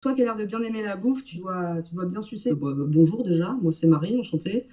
Toi qui as l'air de bien aimer la bouffe, tu dois bien sucer. Bonjour déjà, moi c'est Marie, enchantée.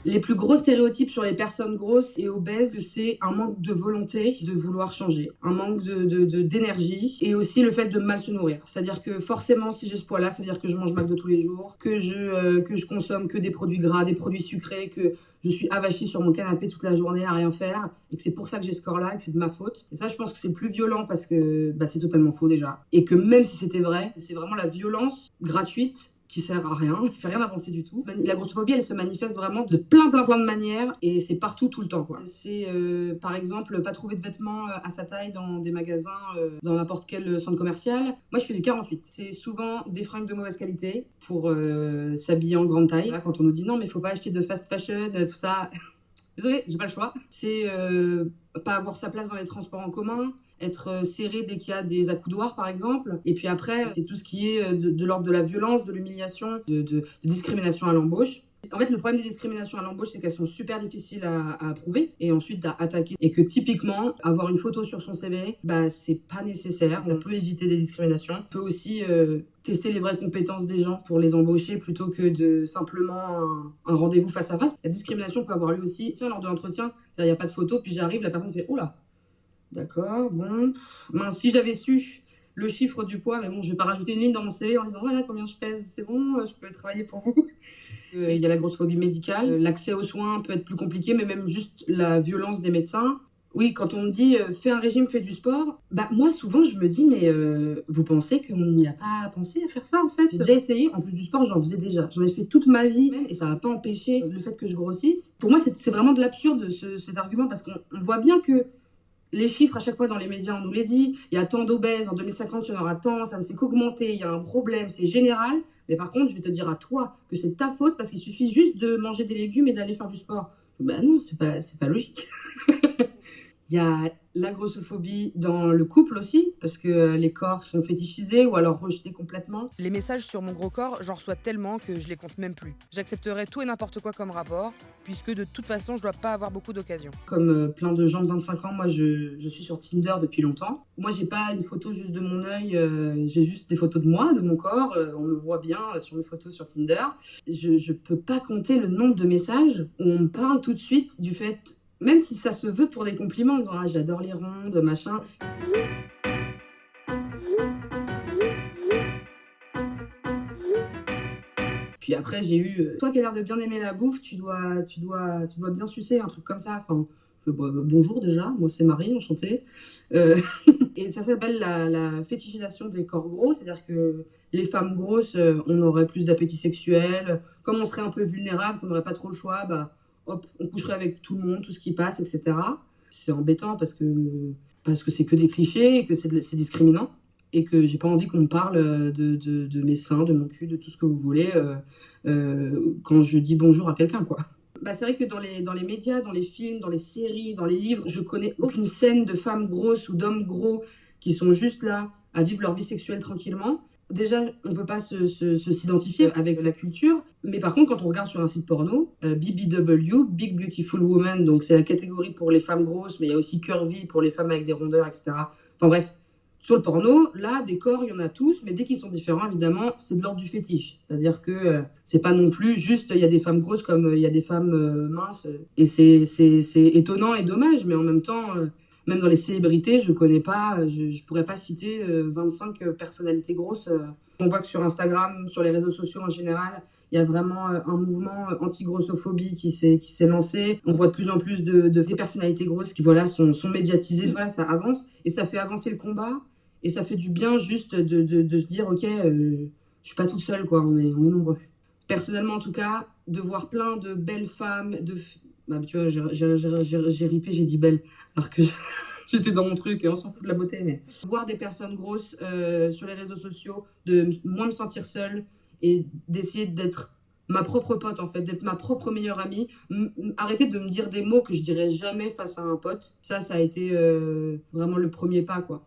Les plus gros stéréotypes sur les personnes grosses et obèses, c'est un manque de volonté de vouloir changer, un manque d'énergie et aussi le fait de mal se nourrir. C'est-à-dire que forcément, si j'ai ce poids-là, ça veut dire que je mange McDo tous les jours, que je consomme que des produits gras, des produits sucrés, que je suis avachie sur mon canapé toute la journée à rien faire et que c'est pour ça que j'ai ce corps-là et que c'est de ma faute. Et ça, je pense que c'est le plus violent parce que c'est totalement faux déjà. Et que même si c'était vrai, c'est vraiment la violence gratuite qui sert à rien, qui fait rien avancer du tout. La grossophobie, elle se manifeste vraiment de plein de manières et c'est partout tout le temps, quoi. C'est par exemple pas trouver de vêtements à sa taille dans des magasins, dans n'importe quel centre commercial. Moi, je fais du 48. C'est souvent des fringues de mauvaise qualité pour s'habiller en grande taille. Là, quand on nous dit non, mais il faut pas acheter de fast fashion, tout ça. Désolée, j'ai pas le choix. C'est pas avoir sa place dans les transports en commun, être serré dès qu'il y a des accoudoirs, par exemple. Et puis après, c'est tout ce qui est de l'ordre de la violence, de l'humiliation, de discrimination à l'embauche. En fait, le problème des discriminations à l'embauche, c'est qu'elles sont super difficiles à prouver et ensuite à attaquer. Et que typiquement, avoir une photo sur son CV, c'est pas nécessaire. Ça peut éviter des discriminations. On peut aussi tester les vraies compétences des gens pour les embaucher plutôt que de simplement un rendez-vous face à face. La discrimination peut avoir lieu aussi, tiens, lors de l'entretien, il n'y a pas de photo, puis j'arrive, la personne fait « Oh là, d'accord, bon, mince, si j'avais su le chiffre du poids, mais bon, je vais pas rajouter une ligne dans mon CV en disant voilà combien je pèse, c'est bon, je peux travailler pour vous. » Il y a la grossophobie médicale, l'accès aux soins peut être plus compliqué, mais même juste la violence des médecins. Oui, quand on me dit fais un régime, fais du sport, moi souvent je me dis mais vous pensez qu'on n'y a pas pensé à faire ça en fait? J'ai déjà essayé, en plus du sport j'en faisais déjà. J'en ai fait toute ma vie et ça va pas empêcher le fait que je grossisse. Pour moi c'est vraiment de l'absurde cet argument parce qu'on voit bien que les chiffres, à chaque fois dans les médias, on nous les dit. Il y a tant d'obèses, en 2050, il y en aura tant, ça ne fait qu'augmenter, il y a un problème, c'est général. Mais par contre, je vais te dire à toi que c'est ta faute parce qu'il suffit juste de manger des légumes et d'aller faire du sport. Non, c'est pas logique. Il y a la grossophobie dans le couple aussi, parce que les corps sont fétichisés ou alors rejetés complètement. Les messages sur mon gros corps, j'en reçois tellement que je les compte même plus. J'accepterai tout et n'importe quoi comme rapport, puisque de toute façon, je dois pas avoir beaucoup d'occasions. Comme plein de gens de 25 ans, moi je suis sur Tinder depuis longtemps. Moi j'ai pas une photo juste de mon œil, j'ai juste des photos de moi, de mon corps. On me voit bien sur mes photos sur Tinder. Je peux pas compter le nombre de messages où on me parle tout de suite du fait, même si ça se veut pour des compliments, en disant, ah, j'adore les rondes, machin. Puis après, j'ai eu toi qui as l'air de bien aimer la bouffe, tu dois bien sucer, un truc comme ça. Enfin, bonjour déjà, moi c'est Marie, enchantée. Euh, et ça s'appelle la fétichisation des corps gros, c'est-à-dire que les femmes grosses, on aurait plus d'appétit sexuel. Comme on serait un peu vulnérable, qu'on n'aurait pas trop le choix, hop, on coucherait avec tout le monde, tout ce qui passe, etc. C'est embêtant parce que c'est que des clichés et que c'est discriminant et que j'ai pas envie qu'on me parle de mes seins, de mon cul, de tout ce que vous voulez quand je dis bonjour à quelqu'un, quoi. C'est vrai que dans les médias, dans les films, dans les séries, dans les livres, je connais aucune scène de femmes grosses ou d'hommes gros qui sont juste là à vivre leur vie sexuelle tranquillement. Déjà, on ne peut pas s'identifier avec la culture, mais par contre, quand on regarde sur un site porno, BBW, Big Beautiful Woman, donc c'est la catégorie pour les femmes grosses, mais il y a aussi curvy pour les femmes avec des rondeurs, etc. Enfin bref, sur le porno, là, des corps, il y en a tous, mais dès qu'ils sont différents, évidemment, c'est de l'ordre du fétiche. C'est-à-dire que c'est pas non plus juste, il y a des femmes grosses comme il y a des femmes minces. Et c'est étonnant et dommage, mais en même temps, même dans les célébrités, je connais pas, je pourrais pas citer 25 personnalités grosses. On voit que sur Instagram, sur les réseaux sociaux en général, il y a vraiment un mouvement anti-grossophobie qui s'est lancé. On voit de plus en plus des personnalités grosses qui voilà, sont médiatisées. Voilà, ça avance et ça fait avancer le combat. Et ça fait du bien juste de se dire, ok, je suis pas toute seule, quoi, on est nombreux. Personnellement, en tout cas, de voir plein de belles femmes, tu vois, j'ai ripé, j'ai dit belle, alors que j'étais dans mon truc et on s'en fout de la beauté, mais voir des personnes grosses sur les réseaux sociaux, de moins me sentir seule et d'essayer d'être ma propre pote, en fait, d'être ma propre meilleure amie, arrêter de me dire des mots que je dirais jamais face à un pote. Ça a été vraiment le premier pas, quoi.